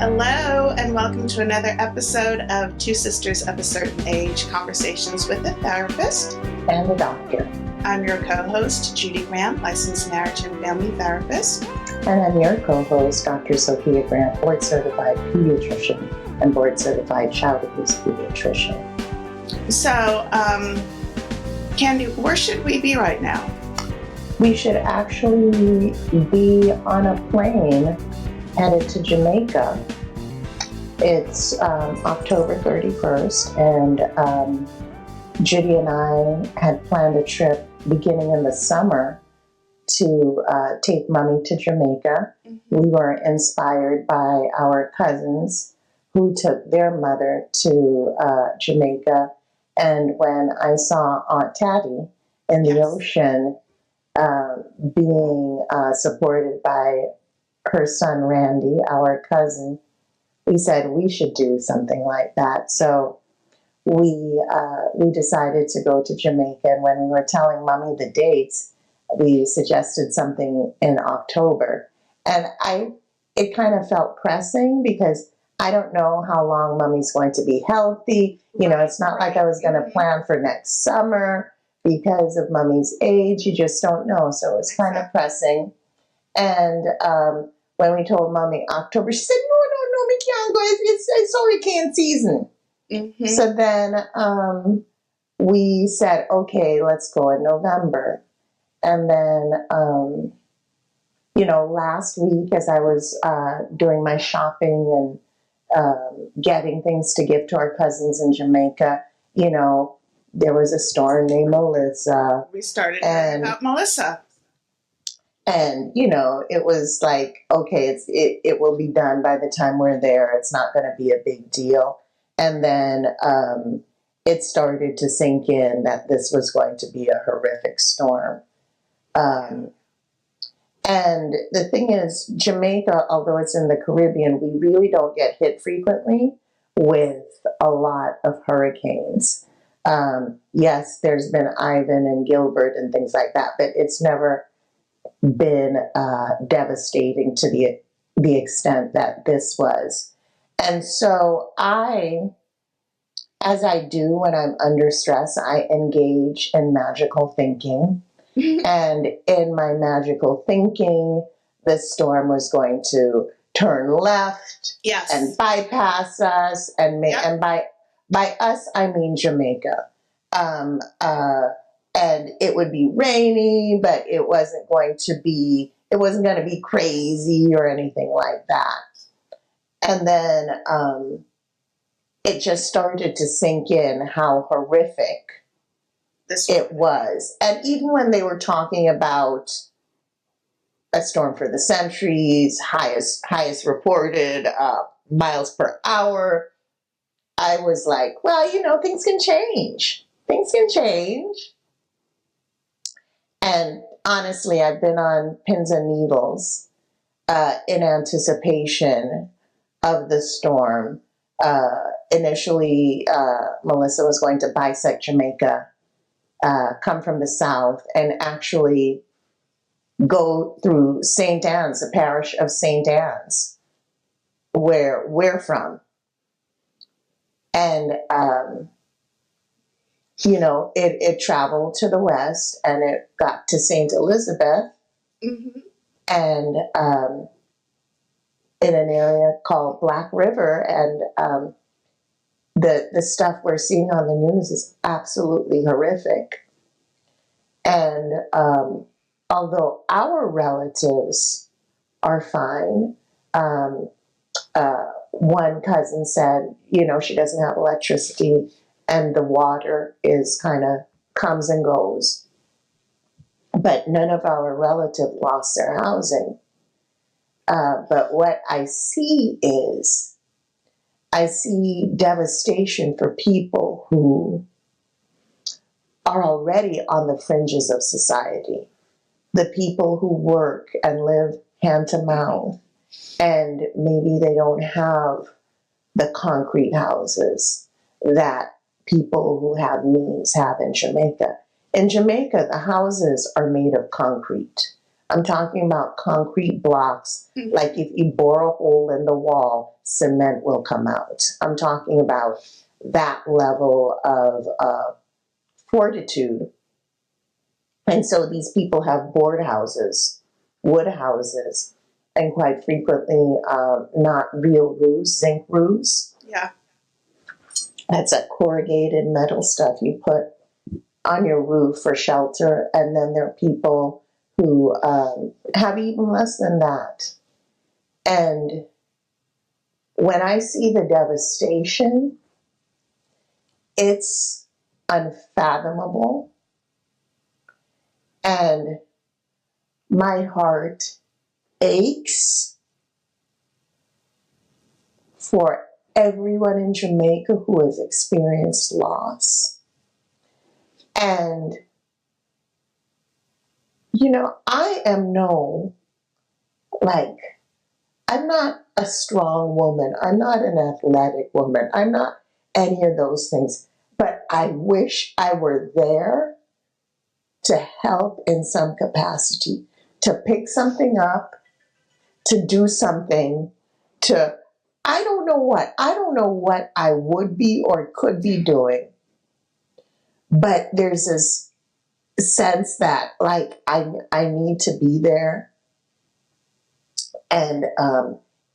Hello, and welcome to another episode of Two Sisters of a Certain Age, Conversations with a Therapist and a Doctor. I'm your co-host, Judy Graham, licensed marriage and family therapist. And I'm your co-host, Dr. Sophia Graham, board-certified pediatrician and board-certified child abuse pediatrician. So, Candy, where should we be right now? We should actually be on a plane headed to Jamaica. It's October 31st, and Judy and I had planned a trip beginning in the summer to take Mommy to Jamaica. Mm-hmm. We were inspired by our cousins who took their mother to Jamaica, and when I saw Aunt Tatty in the ocean being supported by her son Randy, our cousin, we said we should do something like that. So we decided to go to Jamaica, and when we were telling Mommy the dates, we suggested something in October. And it kind of felt pressing because I don't know how long Mommy's going to be healthy. You know, it's not like I was going to plan for next summer because of Mommy's age. You just don't know. So it was kind of pressing. And when we told Mommy October, she said, no, we can't go. It's hurricane season. Mm-hmm. So then we said, okay, let's go in November. And then, last week as I was doing my shopping and getting things to give to our cousins in Jamaica, there was a store named Melissa. We started hearing about Melissa. And, it was like, okay, it will be done by the time we're there. It's not going to be a big deal. And then it started to sink in that this was going to be a horrific storm. And the thing is, Jamaica, although it's in the Caribbean, we really don't get hit frequently with a lot of hurricanes. Yes, there's been Ivan and Gilbert and things like that, but it's never been devastating to the extent that this was. And so as I do when I'm under stress, I engage in magical thinking. And in my magical thinking, the storm was going to turn left and bypass us. And by us, I mean Jamaica. And it would be rainy, but it wasn't going to be crazy or anything like that. And then it just started to sink in how horrific it was. And even when they were talking about a storm for the centuries, highest reported miles per hour, I was like, well, things can change. Things can change. And honestly, I've been on pins and needles in anticipation of the storm. Initially, Melissa was going to bisect Jamaica, come from the south, and actually go through St. Anne's, the parish of St. Anne's, where we're from. And it traveled to the west, and it got to St. Elizabeth, mm-hmm. and in an area called Black River, and the stuff we're seeing on the news is absolutely horrific. And although our relatives are fine, one cousin said, she doesn't have electricity, and the water is kind of comes and goes. But none of our relatives lost their housing. But what I see is, I see devastation for people who are already on the fringes of society. The people who work and live hand to mouth, and maybe they don't have the concrete houses that people who have means have in Jamaica. In Jamaica, the houses are made of concrete. I'm talking about concrete blocks. Like if you bore a hole in the wall, cement will come out. I'm talking about that level of fortitude. And so these people have board houses, wood houses, and quite frequently not real roofs, zinc roofs. Yeah. That's that corrugated metal stuff you put on your roof for shelter. And then there are people who have even less than that. And when I see the devastation, it's unfathomable. And my heart aches for everyone in Jamaica who has experienced loss. And, I am I'm not a strong woman. I'm not an athletic woman. I'm not any of those things. But I wish I were there to help in some capacity, to pick something up, to do something, I don't know what I would be or could be doing. But there's this sense that I need to be there. And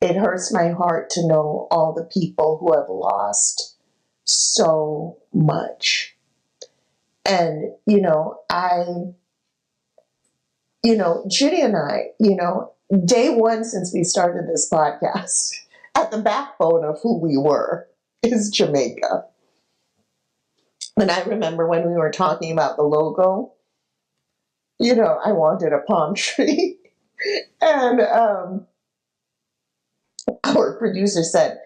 it hurts my heart to know all the people who have lost so much. And, Judy and I, day one since we started this podcast, at the backbone of who we were is Jamaica. And I remember when we were talking about the logo, I wanted a palm tree. And our producer said,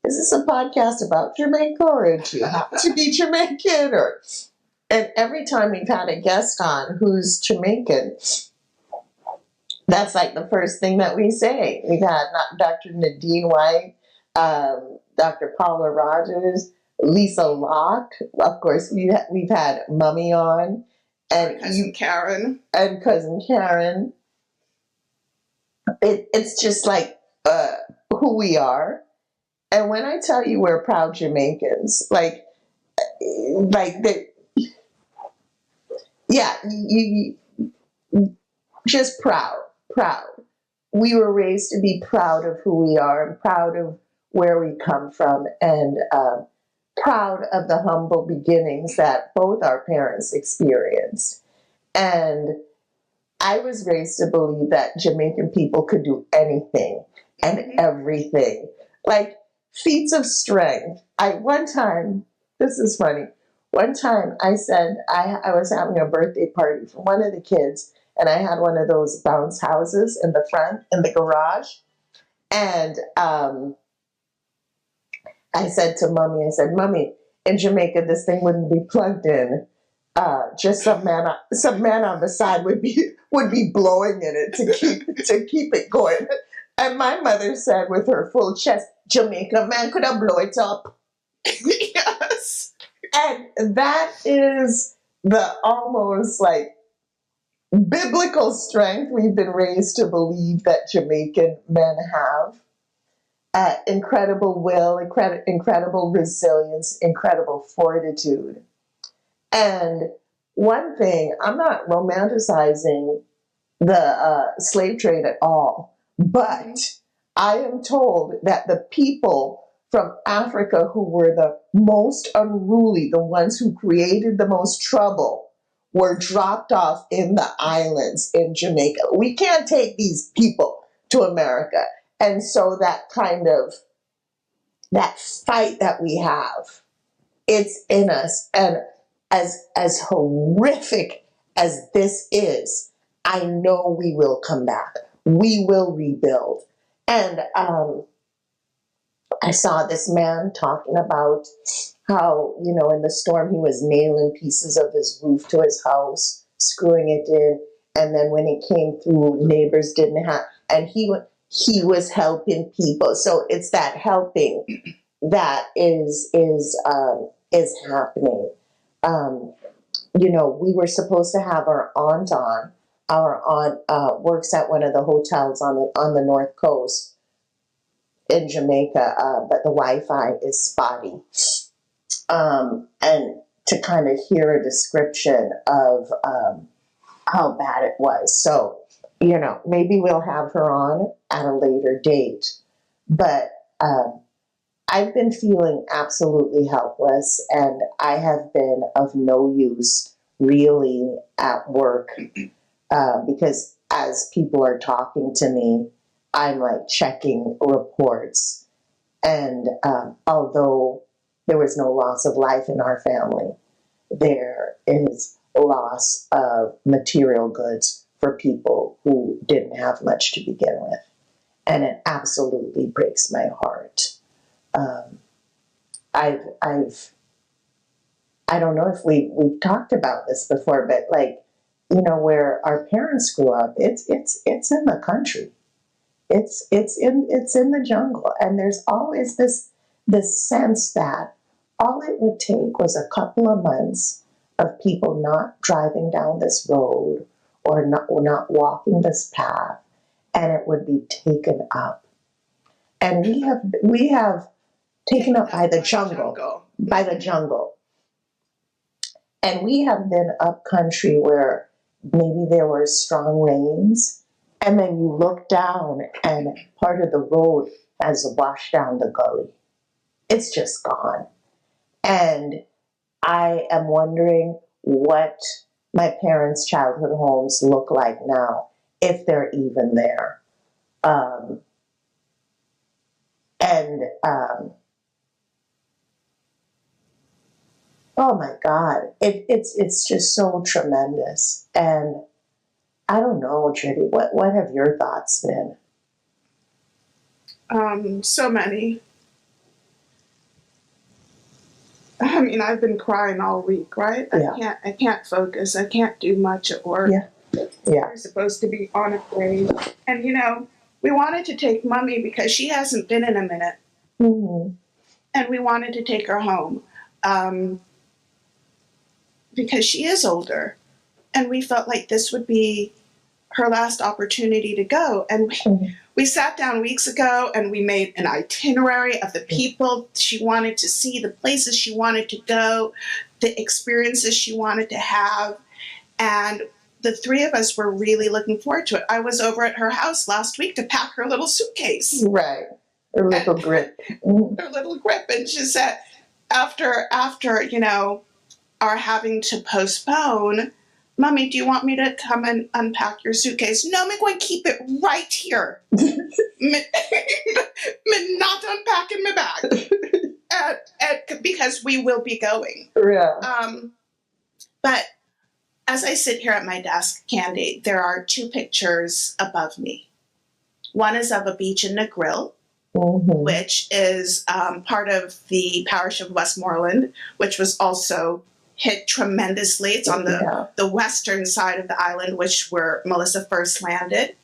is this a podcast about Jamaica or do you happen to be Jamaican? And every time we've had a guest on who's Jamaican, that's like the first thing that we say. We've had Dr. Nadine White, Dr. Paula Rogers, Lisa Locke. Of course, we've had Mummy on. And cousin Karen. And cousin Karen. It's just like who we are. And when I tell you we're proud Jamaicans, you just proud. We were raised to be proud of who we are and proud of where we come from and proud of the humble beginnings that both our parents experienced. And I was raised to believe that Jamaican people could do anything and everything. Like feats of strength. One time, this is funny. One time I said I was having a birthday party for one of the kids, and I had one of those bounce houses in the front, in the garage. And I said to Mommy, in Jamaica, this thing wouldn't be plugged in. Just some man on the side would be blowing in it to keep it going. And my mother said with her full chest, Jamaica man could have blow it up. Yes. And that is the almost like biblical strength we've been raised to believe that Jamaican men have. Incredible will, incredible resilience, incredible fortitude. And one thing, I'm not romanticizing the slave trade at all, but I am told that the people from Africa who were the most unruly, the ones who created the most trouble, were dropped off in the islands in Jamaica. We can't take these people to America. And so that fight that we have, it's in us. And as horrific as this is, I know we will come back. We will rebuild. And I saw this man talking about how, in the storm, he was nailing pieces of his roof to his house, screwing it in. And then when it came through, neighbors didn't have, and he was helping people. So it's that helping that is happening. We were supposed to have our aunt on our aunt works at one of the hotels on the North Coast in Jamaica, but the Wi-Fi is spotty. And to kind of hear a description of how bad it was. So, maybe we'll have her on at a later date. But I've been feeling absolutely helpless, and I have been of no use really at work because as people are talking to me, I'm like checking reports. And although there was no loss of life in our family, there is loss of material goods for people who didn't have much to begin with. And it absolutely breaks my heart. I don't know if we've talked about this before, but where our parents grew up, it's in the country. It's in the jungle, and there's always this sense that all it would take was a couple of months of people not driving down this road or not walking this path, and it would be taken up. And we have taken up by the jungle, and we have been up country where maybe there were strong rains, and then you look down and part of the road has washed down the gully. It's just gone. And I am wondering what my parents' childhood homes look like now, if they're even there. Oh my God, it's just so tremendous. And I don't know, Judy, what have your thoughts been? So many. I mean, I've been crying all week, right? Yeah. I can't focus. I can't do much at work. Yeah. We're supposed to be on a plane. And, we wanted to take Mommy because she hasn't been in a minute. Mm-hmm. And we wanted to take her home because she is older. And we felt like this would be her last opportunity to go. And we sat down weeks ago and we made an itinerary of the people she wanted to see, the places she wanted to go, the experiences she wanted to have. And the three of us were really looking forward to it. I was over at her house last week to pack her little suitcase. Right. Her little grip. Her little grip. And she said, after, our having to postpone, Mommy, do you want me to come and unpack your suitcase? No, I'm going to keep it right here. Me not unpacking my bag. Because we will be going. Yeah. But as I sit here at my desk, Candy, there are two pictures above me. One is of a beach in Negril, Mm-hmm. which is part of the parish of Westmoreland, which was also hit tremendously. It's on the western side of the island, where Melissa first landed.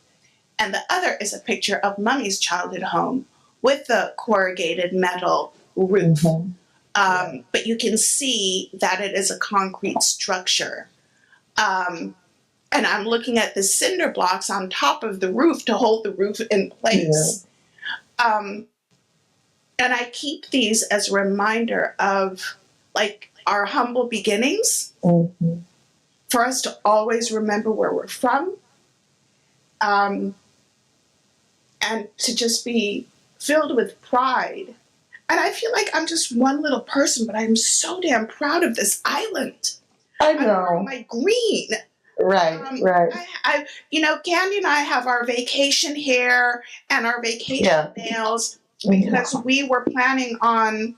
And the other is a picture of Mummy's childhood home with the corrugated metal roof. Mm-hmm. But you can see that it is a concrete structure. And I'm looking at the cinder blocks on top of the roof to hold the roof in place. Yeah. And I keep these as a reminder of, our humble beginnings, Mm-hmm. for us to always remember where we're from, and to just be filled with pride. And I feel like I'm just one little person, but I'm so damn proud of this island. I know. I'm wearing my green. Right, right. Candy and I have our vacation hair and our vacation nails because we were planning on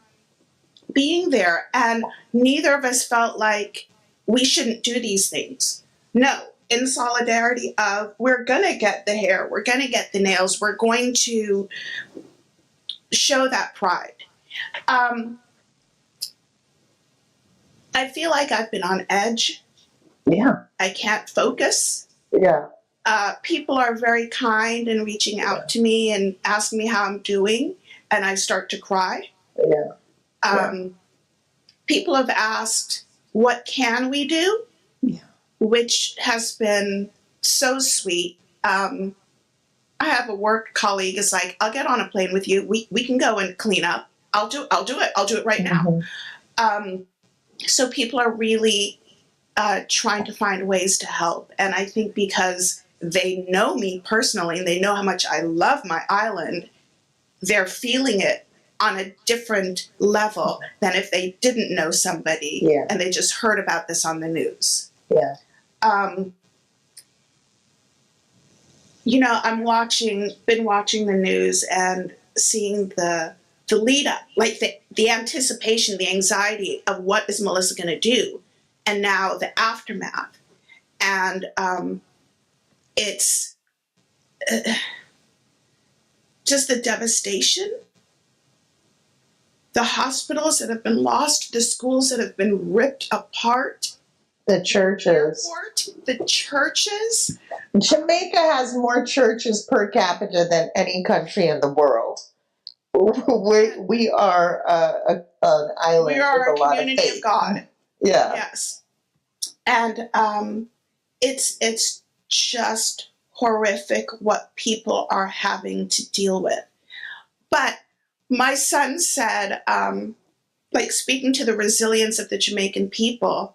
being there, and neither of us felt like we shouldn't do these things. No, in solidarity of, we're going to get the hair, we're going to get the nails, we're going to show that pride. I feel like I've been on edge. Yeah. I can't focus. Yeah. People are very kind and reaching out to me and asking me how I'm doing, and I start to cry. Yeah. People have asked, what can we do? Yeah. Which has been so sweet. I have a work colleague is like, I'll get on a plane with you. We can go and clean up. I'll do it. I'll do it right now. So people are really trying to find ways to help. And I think because they know me personally and they know how much I love my island, they're feeling it on a different level than if they didn't know somebody and they just heard about this on the news. Yeah. You know, been watching the news and seeing the lead up, like the anticipation, the anxiety of what is Melissa going to do, and now the aftermath. And it's just the devastation, the hospitals that have been lost, the schools that have been ripped apart, the churches. The churches. Jamaica has more churches per capita than any country in the world. We are an island. We are with a a lot community of God. Yeah. Yes. And it's just horrific what people are having to deal with. But my son said, like speaking to the resilience of the Jamaican people,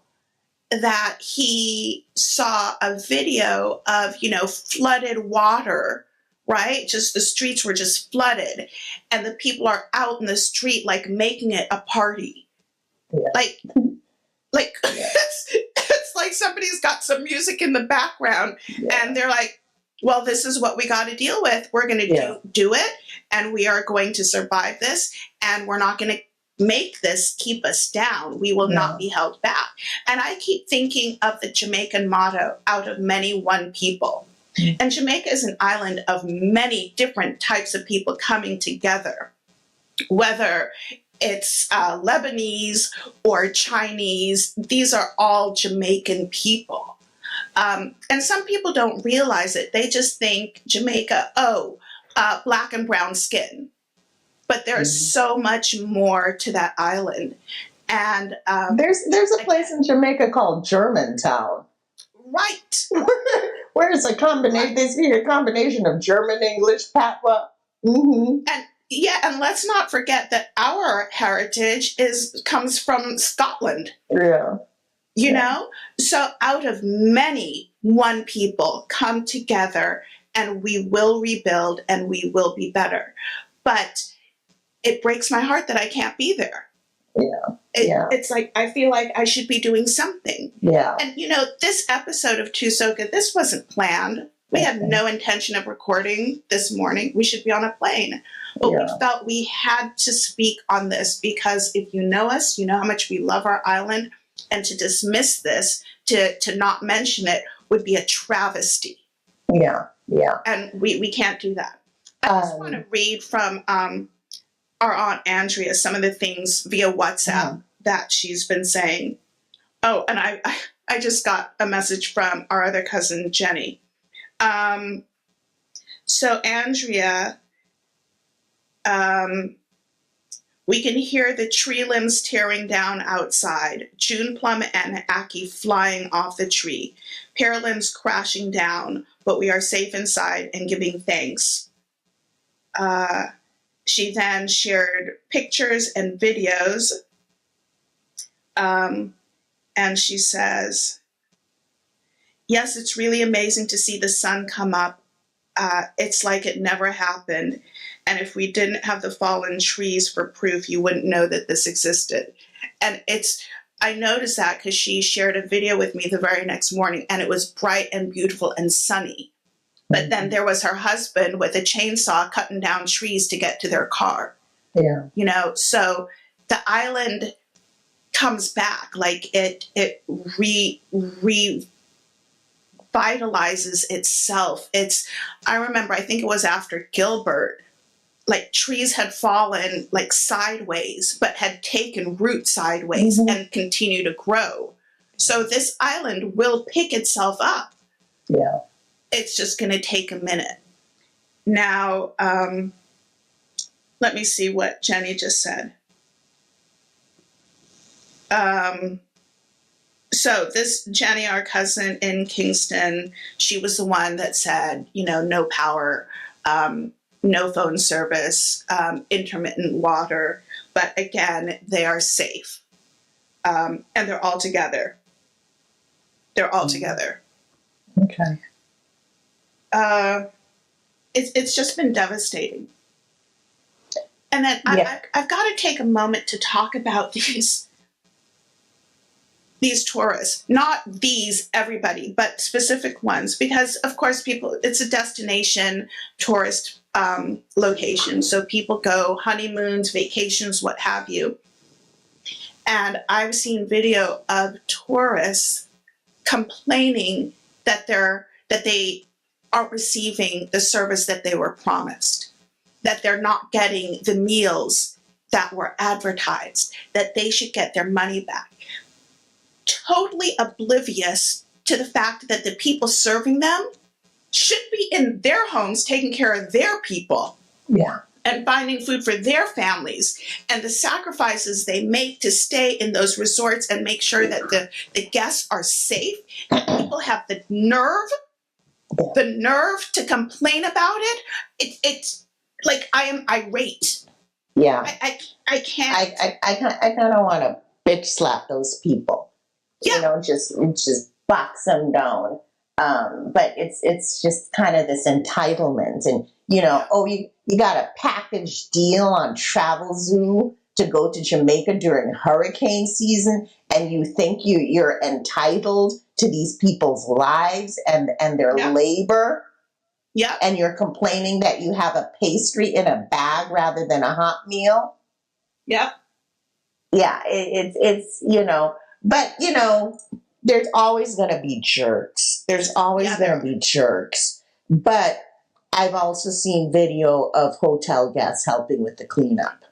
that he saw a video of, flooded water, right? Just the streets were just flooded and the people are out in the street, like making it a party. Yeah. Like it's like somebody's got some music in the background and they're like, well, this is what we got to deal with. We're going to do it and we are going to survive this and we're not going to make this keep us down. We will not be held back. And I keep thinking of the Jamaican motto, out of many, one people. And Jamaica is an island of many different types of people coming together, whether it's Lebanese or Chinese. These are all Jamaican people. And some people don't realize it. They just think Jamaica, black and brown skin. But there's so much more to that island. And there's a place in Jamaica called Germantown. Right. Where it's a combination, they speak a combination of German, English, Patois. And let's not forget that our heritage comes from Scotland. Yeah. You know? So out of many, one people come together and we will rebuild and we will be better. But it breaks my heart that I can't be there. It's like, I feel like I should be doing something. Yeah. And, this episode of Tusoka, this wasn't planned. We had no intention of recording this morning. We should be on a plane. But we felt we had to speak on this because if you know us, you know how much we love our island. And to dismiss this, to not mention it, would be a travesty. Yeah. And we can't do that. I just want to read from our Aunt Andrea some of the things via WhatsApp that she's been saying. Oh, and I just got a message from our other cousin, Jenny. So Andrea, we can hear the tree limbs tearing down outside, June plum and ackee flying off the tree, pear limbs crashing down, but we are safe inside and giving thanks. She then shared pictures and videos. And she says, yes, it's really amazing to see the sun come up. It's like it never happened. And if we didn't have the fallen trees for proof, you wouldn't know that this existed. And I noticed that because she shared a video with me the very next morning and it was bright and beautiful and sunny. But then there was her husband with a chainsaw cutting down trees to get to their car. Yeah. So the island comes back, like it revitalizes itself. I remember, I think it was after Gilbert, like trees had fallen like sideways, but had taken root sideways and continue to grow. So this island will pick itself up. Yeah. It's just going to take a minute. Now, let me see what Jenny just said. So this Jenny, our cousin in Kingston, she was the one that said, no power, no phone service, intermittent water. But again, they are safe, and they're all together. They're all together. Okay. It's just been devastating. And then Yeah. I've got to take a moment to talk about these tourists, not everybody, but specific ones, because of course it's a destination tourist location. So people go honeymoons, vacations, what have you. And I've seen video of tourists complaining that they aren't receiving the service that they were promised, that they're not getting the meals that were advertised, that they should get their money back. Totally oblivious to the fact that the people serving them should be in their homes taking care of their people. Yeah. And finding food for their families, and the sacrifices they make to stay in those resorts and make sure that the guests are safe. People have the nerve to complain about it. It's like I am irate. Yeah. I can't. I kind of want to bitch slap those people. Yeah. Just box them down. But it's just kind of this entitlement, and you got a package deal on Travel Zoo to go to Jamaica during hurricane season, and you think you're entitled to these people's lives and their labor. Yeah. And you're complaining that you have a pastry in a bag rather than a hot meal. Yep. Yeah, it's but there's always going to be jerks. There's always going to be jerks. But I've also seen video of hotel guests helping with the cleanup.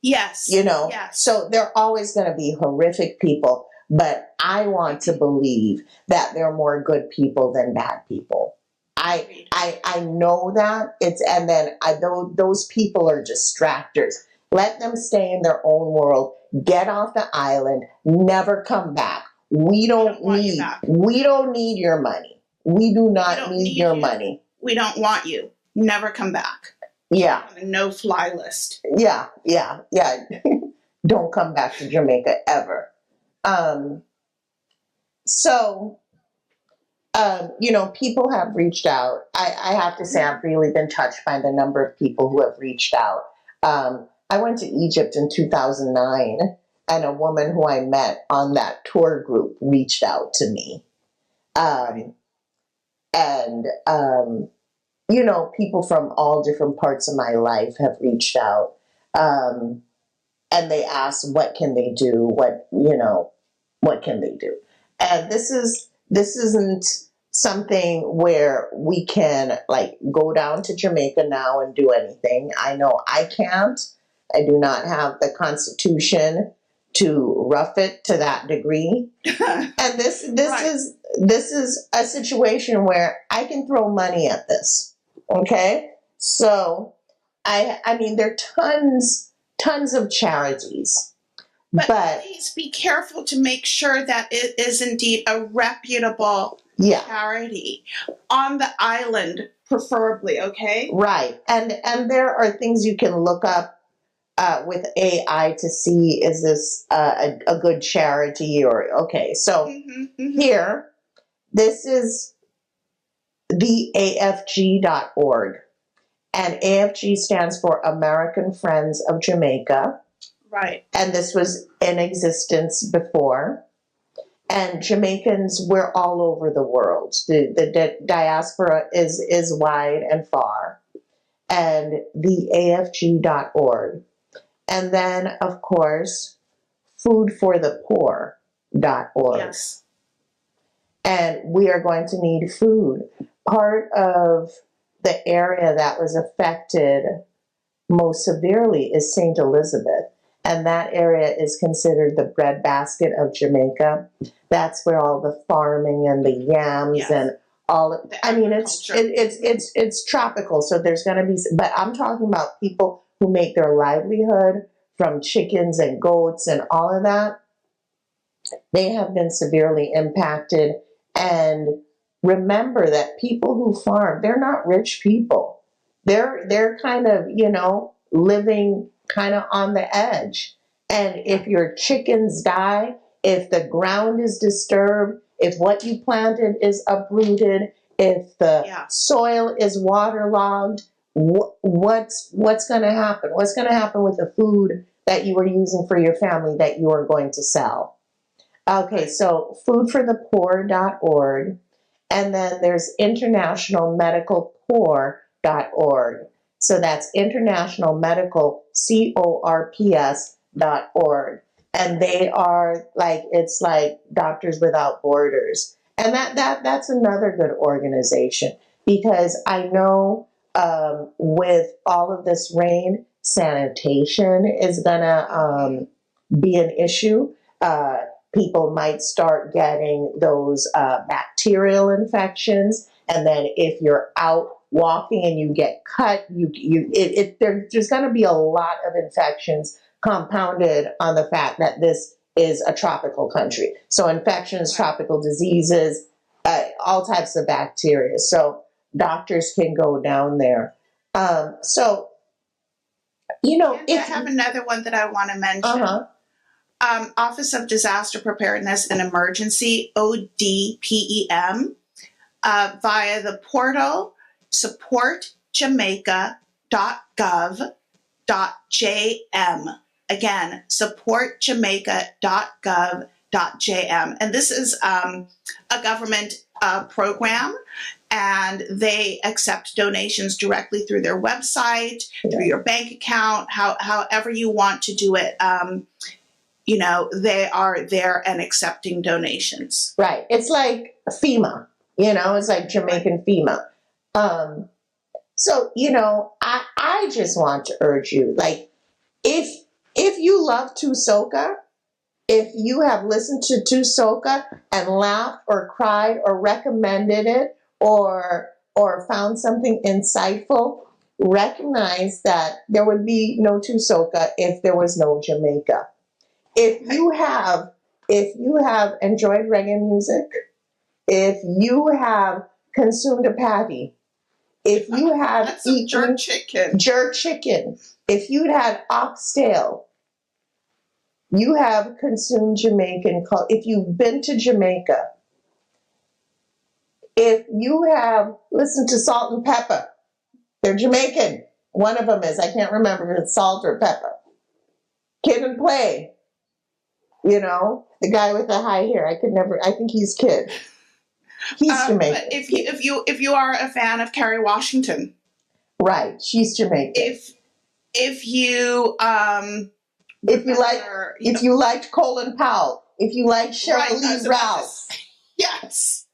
Yes. Yes. So there are always going to be horrific people, but I want to believe that there are more good people than bad people. I know that and then those people are distractors. Let them stay in their own world. Get off the island. Never come back. We don't need your money. We do not need your money. We don't want you. Never come back. Yeah. On a no-fly list. Yeah. Don't come back to Jamaica ever. People have reached out. I have to say I've really been touched by the number of people who have reached out. I went to Egypt in 2009, and a woman who I met on that tour group reached out to me. People from all different parts of my life have reached out. And they asked, what can they do? What can they do? And this isn't something where we can go down to Jamaica now and do anything. I know I can't. I do not have the constitution to rough it to that degree. And this is a situation where I can throw money at this. Okay? So I mean there are tons of charities. But please be careful to make sure that it is indeed a reputable charity on the island, preferably, okay? Right. And there are things you can look up with AI to see, is this a good charity or, okay. So here, this is the AFG.org. And AFG stands for American Friends of Jamaica. Right. And this was in existence before. And Jamaicans, we're all over the world. The diaspora is wide and far. And the AFG.org. And then, of course, foodforthepoor.org. Yes. And we are going to need food. Part of the area that was affected most severely is St. Elizabeth. And that area is considered the breadbasket of Jamaica. That's where all the farming and the yams and all. I mean, it's tropical, so there's going to be. But I'm talking about people who make their livelihood from chickens and goats and all of that. They have been severely impacted. And remember that people who farm, they're not rich people. They're kind of, living kind of on the edge. And if your chickens die, if the ground is disturbed, if what you planted is uprooted, if the soil is waterlogged, what's going to happen? What's going to happen with the food that you were using for your family that you are going to sell? Okay, so foodforthepoor.org, and then there's internationalmedicalcorps.org. So that's internationalmedicalcorps.org. And they are it's like Doctors Without Borders. And that's another good organization, because I know with all of this rain, sanitation is going to be an issue. People might start getting those bacterial infections, and then if you're out walking and you get cut, there's going to be a lot of infections compounded on the fact that this is a tropical country. So infections, tropical diseases, all types of bacteria. So doctors can go down there. And I have another one that I want to mention. Office of Disaster Preparedness and Emergency, ODPEM, via the portal supportjamaica.gov.jm. Again, supportjamaica.gov.jm. And this is a government program, and they accept donations directly through their website, through your bank account, however you want to do it. They are there and accepting donations. Right. It's like FEMA, it's like Jamaican FEMA. So, I just want to urge you, if you love Tusoka, if you have listened to Tusoka and laughed or cried or recommended it or found something insightful, recognize that there would be no Tusoka if there was no Jamaica. If you have enjoyed reggae music, if you have consumed a patty, if you have eaten jerk chicken, if you'd had oxtail, you have consumed Jamaican culture. If you've been to Jamaica, if you have listened to Salt and Pepper, they're Jamaican. One of them is, I can't remember if it's Salt or Pepper. Kid and Play. The guy with the high hair. I think he's Kid. He's Jamaican. But if you are a fan of Kerry Washington, right, she's Jamaican. If you liked Colin Powell, if you liked Cheryl Lee Ralph, yes,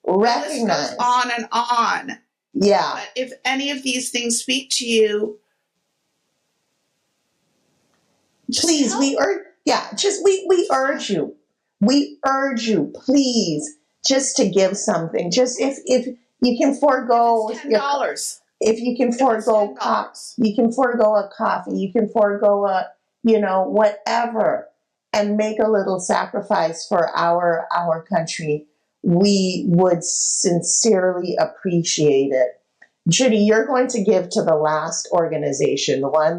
recognize. The list goes on and on. Yeah. But if any of these things speak to you, please, we urge you. We urge you, please, just to give something. Just if you can forego $10. If you can forego you can forego a coffee, you can forego a whatever, and make a little sacrifice for our country. We would sincerely appreciate it. Judy, you're going to give to the last organization, the one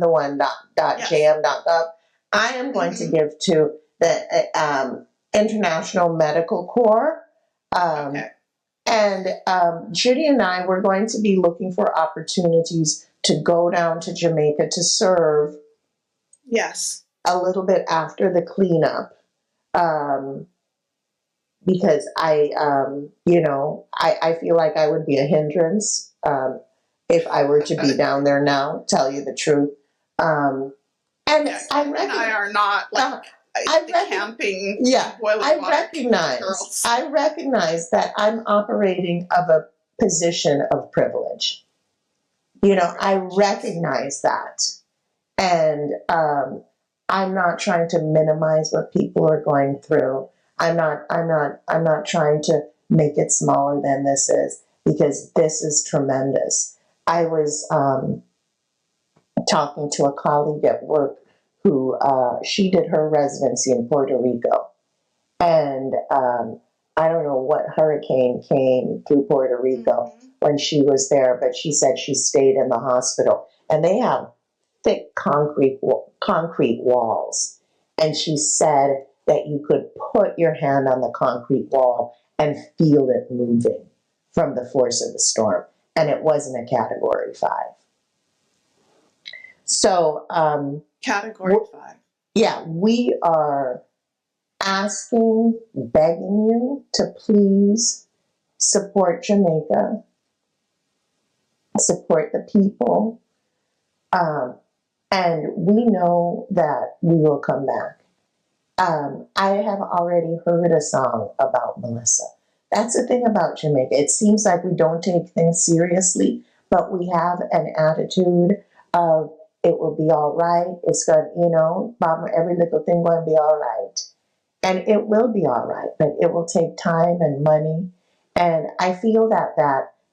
.jm.gov. I am going to give to the International Medical Corps. And Judy and I, we're going to be looking for opportunities to go down to Jamaica to serve. Yes. A little bit after the cleanup. Because I feel like I would be a hindrance if I were to be down there now, tell you the truth. And I are not camping. Yeah, I recognize that I'm operating of a position of privilege. I recognize that, and I'm not trying to minimize what people are going through. I'm not trying to make it smaller than this is, because this is tremendous. I was talking to a colleague at work who she did her residency in Puerto Rico. And I don't know what hurricane came through Puerto Rico when she was there, but she said she stayed in the hospital. And they have thick concrete walls. And she said that you could put your hand on the concrete wall and feel it moving from the force of the storm. And it wasn't a Category 5. So, Category 5. yeah, we are asking, begging you to please support Jamaica, support the people, and we know that we will come back. I have already heard a song about Melissa. That's the thing about Jamaica. It seems like we don't take things seriously, but we have an attitude of it will be all right. It's going, Bob, every little thing going to be all right. And it will be all right, but it will take time and money. And I feel that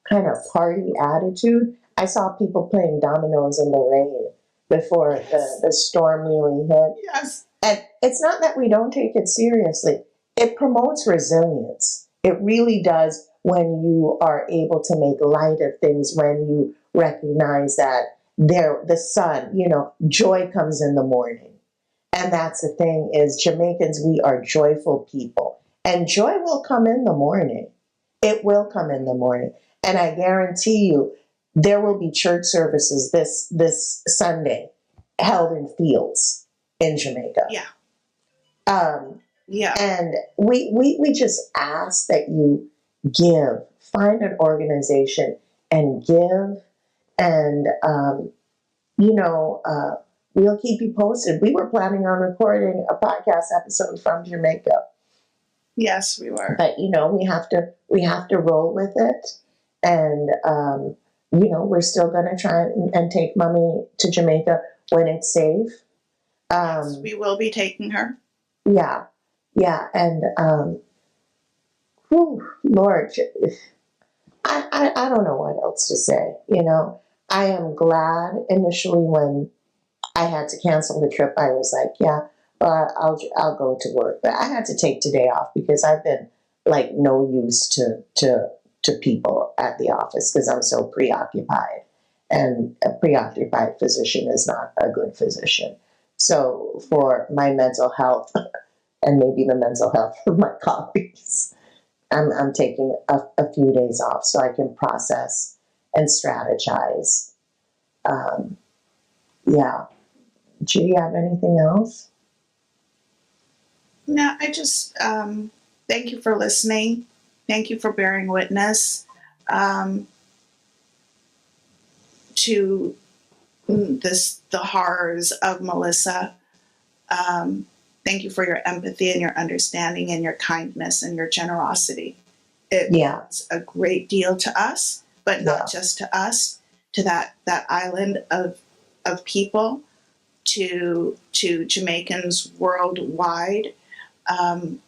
kind of party attitude. I saw people playing dominoes in the rain before the storm really hit. Yes. And it's not that we don't take it seriously. It promotes resilience. It really does when you are able to make light of things, when you recognize that the sun, joy comes in the morning. And that's the thing is Jamaicans, we are joyful people. And joy will come in the morning. It will come in the morning. And I guarantee you, there will be church services this Sunday held in fields in Jamaica. Yeah. Yeah. And we just ask that you give, find an organization and give. And, we'll keep you posted. We were planning on recording a podcast episode from Jamaica. Yes, we were. But we have to roll with it, and we're still going to try and take Mommy to Jamaica when it's safe. Yes, we will be taking her. Yeah, and Lord, I don't know what else to say. I am glad initially when I had to cancel the trip. I was like, yeah, I'll go to work. But I had to take today off because I've been like no use to people at the office because I'm so preoccupied. And a preoccupied physician is not a good physician. So for my mental health and maybe the mental health of my colleagues, I'm taking a few days off so I can process and strategize. Yeah. Do you have anything else? No, I just thank you for listening. Thank you for bearing witness to the horrors of Melissa. Thank you for your empathy and your understanding and your kindness and your generosity. It means a great deal to us, but not just to us, to that island of people, to Jamaicans worldwide. And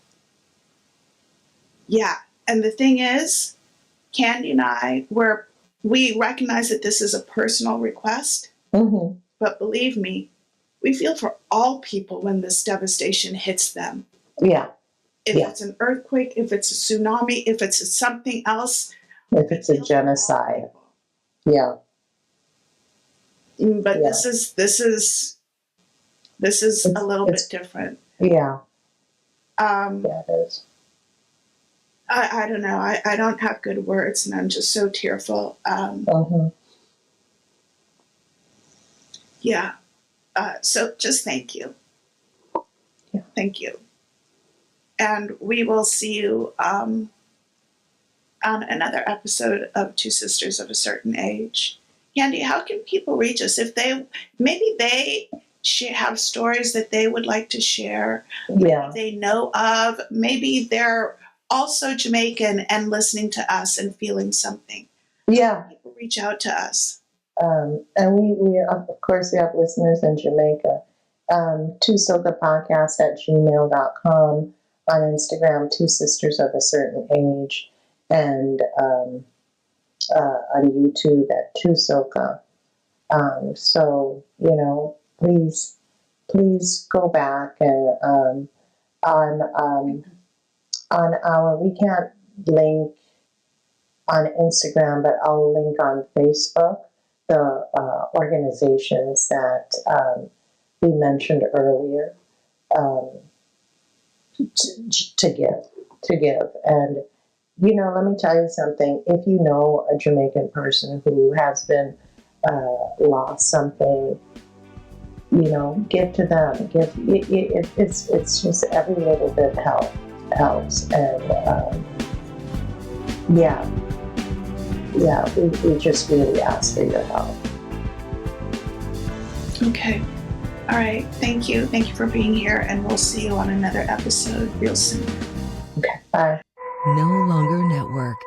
the thing is, Candy and I, we recognize that this is a personal request, but believe me, we feel for all people when this devastation hits them. Yeah. If it's an earthquake, if it's a tsunami, if it's something else. If it's a genocide. Yeah. But this is a little bit different. Yeah. It is. I don't know. I don't have good words, and I'm just so tearful. Yeah. So just thank you. Yeah. Thank you. And we will see you on another episode of Two Sisters of a Certain Age. Candy, how can people reach us if they have stories that they would like to share? Yeah. They know of. Maybe they're also Jamaican and listening to us and feeling something. Yeah. People reach out to us. And we of course we have listeners in Jamaica. twosocapodcast@gmail.com, on Instagram, Two Sisters of a Certain Age, and on YouTube at Two Soca. So please please go back and on our, we can't link on Instagram, but I'll link on Facebook the organizations that we mentioned earlier, to give. And, let me tell you something. If you know a Jamaican person who has been lost something, give to them. It's just every little bit helps. And we just really ask for your help. Okay. All right. Thank you. Thank you for being here, and we'll see you on another episode real soon. Okay, bye. No Longer Network.